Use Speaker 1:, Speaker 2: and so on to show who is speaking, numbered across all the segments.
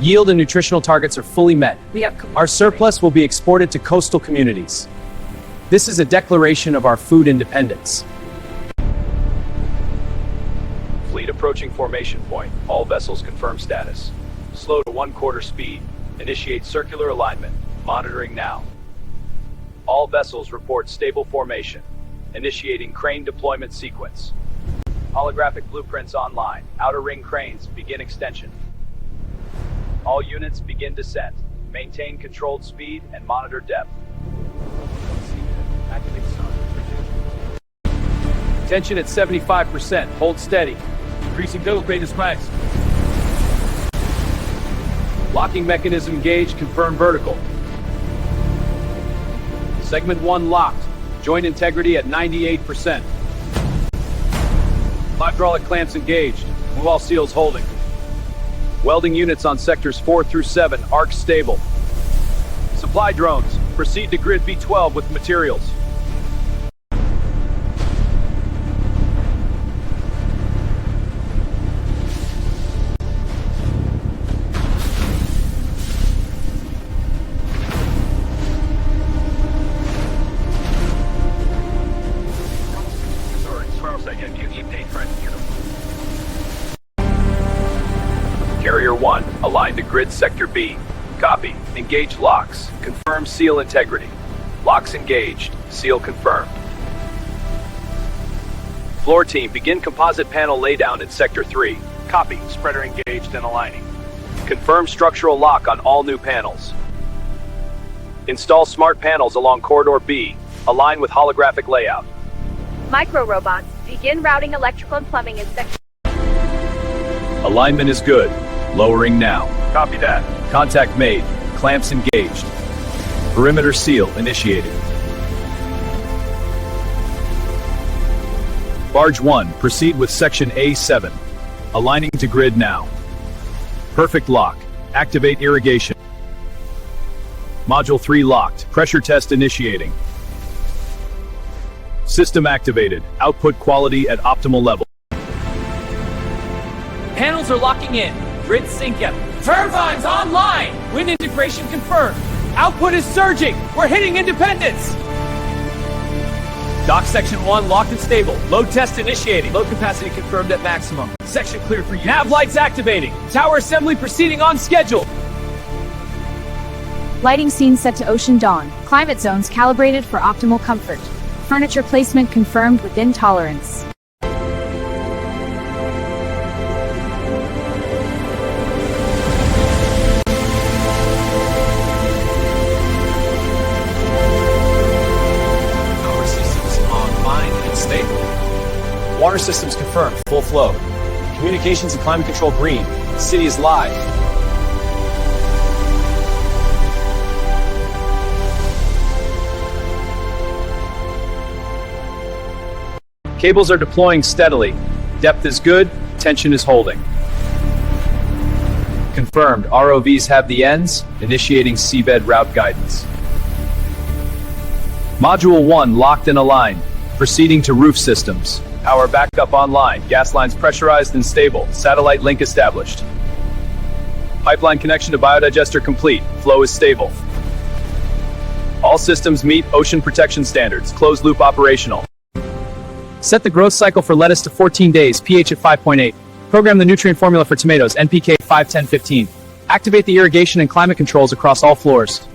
Speaker 1: Yield and nutritional targets are fully met. Our surplus will be exported to coastal communities. This is a declaration of our food independence.
Speaker 2: Fleet approaching formation point. All vessels confirm status. Slow to 1/4 speed. Initiate circular alignment. Monitoring now. All vessels report stable formation. Initiating crane deployment sequence. Holographic blueprints online. Outer ring cranes begin extension. All units begin descent. Maintain controlled speed and monitor depth. Tension at 75%. Hold steady. Increasing build rate is max. Locking mechanism gauge confirmed vertical. Segment 1 locked. Joint integrity at 98%. Hydraulic clamps engaged. Move all seals holding. Welding units on sectors 4 through 7. Arc stable. Supply drones. Proceed to grid B12 with materials. Carrier 1, aligned to grid sector B. Copy. Engage locks. Confirm seal integrity. Locks engaged. Seal confirmed. Floor team, begin composite panel laydown in sector 3. Copy. Spreader engaged and aligning. Confirm structural lock on all new panels. Install smart panels along corridor B. Align with holographic layout.
Speaker 3: Micro robots, begin routing electrical and plumbing in section.
Speaker 2: Alignment is good. Lowering now. Copy that. Contact made. Clamps engaged. Perimeter seal initiated. Barge 1, proceed with section A7. Aligning to grid now. Perfect lock. Activate irrigation. Module 3 locked. Pressure test initiating. System activated. Output quality at optimal level.
Speaker 1: Panels are locking in. Grid sync up. Turbines online! Wind integration confirmed. Output is surging. We're hitting independence. Dock section 1 locked and stable. Load test initiating. Load capacity confirmed at maximum. Section clear for use. Nav lights activating. Tower assembly proceeding on schedule.
Speaker 4: Lighting scene set to ocean dawn. Climate zones calibrated for optimal comfort. Furniture placement confirmed within tolerance.
Speaker 1: Water systems confirmed, full flow. Communications and climate control green. The city is live.
Speaker 2: Cables are deploying steadily. Depth is good, tension is holding. Confirmed, ROVs have the ends, initiating seabed route guidance. Module 1 locked and aligned. Proceeding to roof systems. Power backup online. Gas lines pressurized and stable. Satellite link established. Pipeline connection to biodigester complete. Flow is stable. All systems meet ocean protection standards. Closed loop operational. Set the growth cycle for lettuce to 14 days, pH at 5.8. Program the nutrient formula for tomatoes, NPK 5-10-15. Activate the irrigation and climate controls across all floors.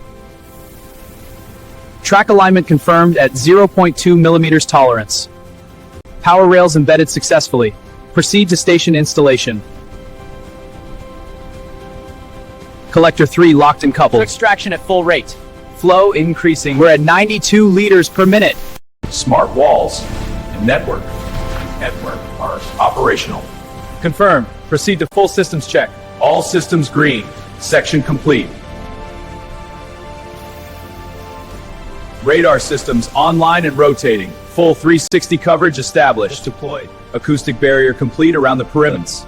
Speaker 2: Track alignment confirmed at 0.2 millimeters tolerance. Power rails embedded successfully. Proceed to station installation. Collector 3 locked and coupled.
Speaker 1: Extraction at full rate.
Speaker 2: Flow increasing.
Speaker 1: We're at 92 liters per minute.
Speaker 2: Smart walls and network are operational.
Speaker 1: Confirmed. Proceed to full systems check.
Speaker 2: All systems green. Section complete. Radar systems online and rotating. Full 360 coverage established. Deployed. Acoustic barrier complete around the perimeters.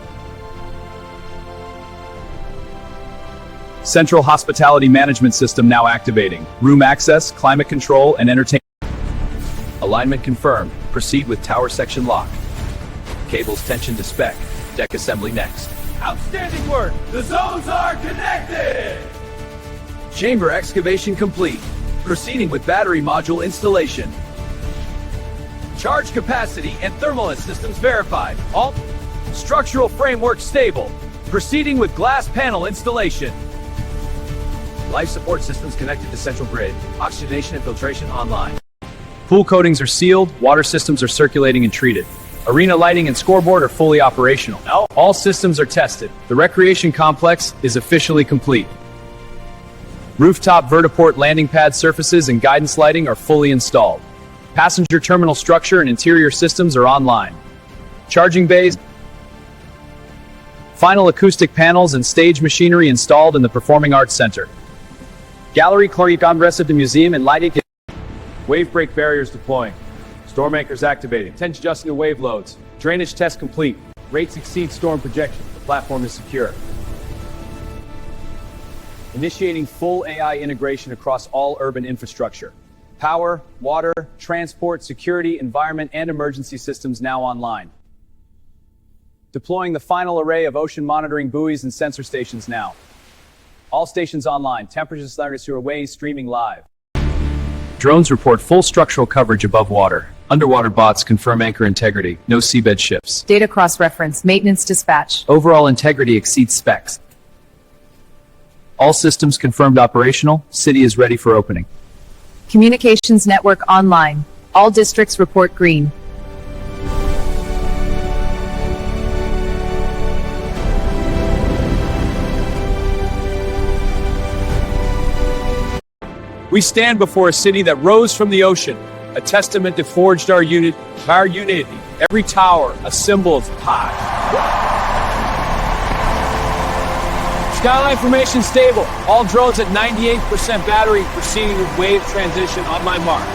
Speaker 2: Central hospitality management system now activating. Room access, climate control, and entertainment. Alignment confirmed. Proceed with tower section lock. Cables tension to spec. Deck assembly next. Outstanding work! The zones are connected! Chamber excavation complete. Proceeding with battery module installation. Charge capacity and thermal systems verified. All structural framework stable. Proceeding with glass panel installation. Life support systems connected to central grid. Oxygenation and filtration online. Pool coatings are sealed, water systems are circulating and treated. Arena lighting and scoreboard are fully operational. All systems are tested. The recreation complex is officially complete. Rooftop vertiport landing pad surfaces and guidance lighting are fully installed. Passenger terminal structure and interior systems are online. Charging bays. Final acoustic panels and stage machinery installed in the Performing Arts Center. Gallery Congresso de Museum and lighting. Wave break barriers deploying. Storm anchors activating. Tension adjusting to wave loads. Drainage test complete. Rates exceed storm projections. The platform is secure. Initiating full AI integration across all urban infrastructure. Power, water, transport, security, environment, and emergency systems now online. Deploying the final array of ocean monitoring buoys and sensor stations now. All stations online. Temperature sensors through waves streaming live. Drones report full structural coverage above water. Underwater bots confirm anchor integrity. No seabed shifts.
Speaker 4: Data cross-reference. Maintenance dispatch.
Speaker 2: Overall integrity exceeds specs. All systems confirmed operational. City is ready for opening.
Speaker 4: Communications network online. All districts report green.
Speaker 1: We stand before a city that rose from the ocean, a testament that forged our unity. Every tower, a symbol of power. Skyline formation stable. All drones at 98% battery, proceeding with wave transition on my mark.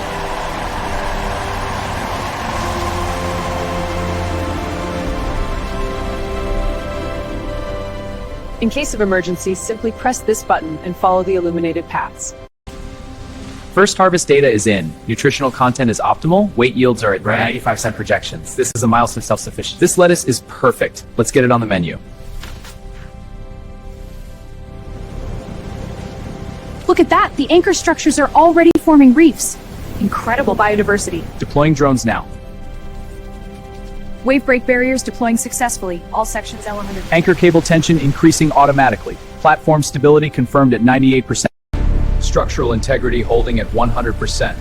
Speaker 5: In case of emergency, simply press this button and follow the illuminated paths.
Speaker 2: First harvest data is in. Nutritional content is optimal. Weight yields are at 95% projections. This is a milestone self-sufficient. This lettuce is perfect. Let's get it on the menu.
Speaker 4: Look at that! The anchor structures are already forming reefs. Incredible biodiversity.
Speaker 2: Deploying drones now.
Speaker 4: Wave break barriers deploying successfully. All sections elevated.
Speaker 2: Anchor cable tension increasing automatically. Platform stability confirmed at 98%. Structural integrity holding at 100%.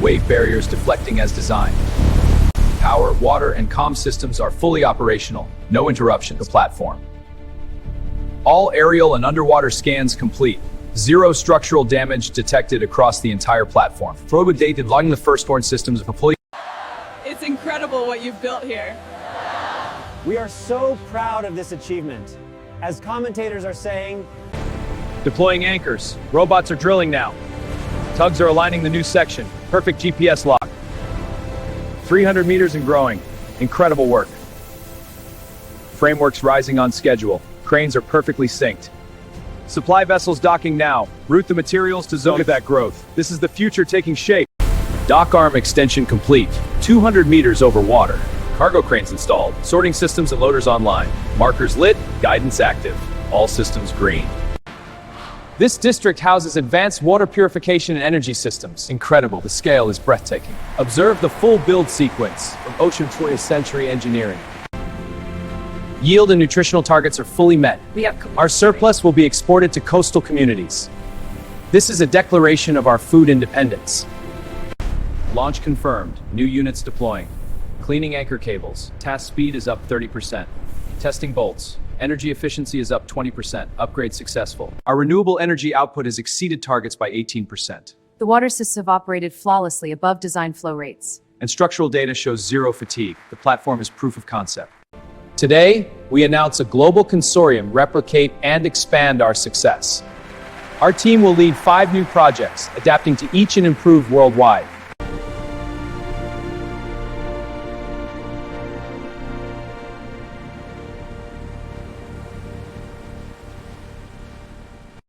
Speaker 2: Wave barriers deflecting as designed. Power, water, and comm systems are fully operational. No interruptions. The platform. All aerial and underwater scans complete. Zero structural damage detected across the entire platform. Proba dated logging the firstborn systems of employees.
Speaker 5: It's incredible what you've built here.
Speaker 6: We are so proud of this achievement. As commentators are saying,
Speaker 1: Deploying anchors. Robots are drilling now. Tugs are aligning the new section. Perfect GPS lock. 300 meters and growing. Incredible work. Frameworks rising on schedule. Cranes are perfectly synced. Supply vessels docking now. Route the materials to zone. Look at that growth. This is the future taking shape. Dock arm extension complete. 200 meters over water. Cargo cranes installed. Sorting systems and loaders online. Markers lit. Guidance active. All systems green. This district houses advanced water purification and energy systems. Incredible. The scale is breathtaking. Observe the full build sequence from Ocean 20th Century Engineering. Yield and nutritional targets are fully met. Our surplus will be exported to coastal communities. This is a declaration of our food independence. Launch confirmed. New units deploying. Cleaning anchor cables. Task speed is up 30%. Testing bolts. Energy efficiency is up 20%. Upgrade successful. Our renewable energy output has exceeded targets by 18%.
Speaker 4: The water systems have operated flawlessly above design flow rates.
Speaker 1: And structural data shows zero fatigue. The platform is proof of concept. Today, we announce a global consortium replicate and expand our success. Our team will lead 5 new projects, adapting to each and improve worldwide.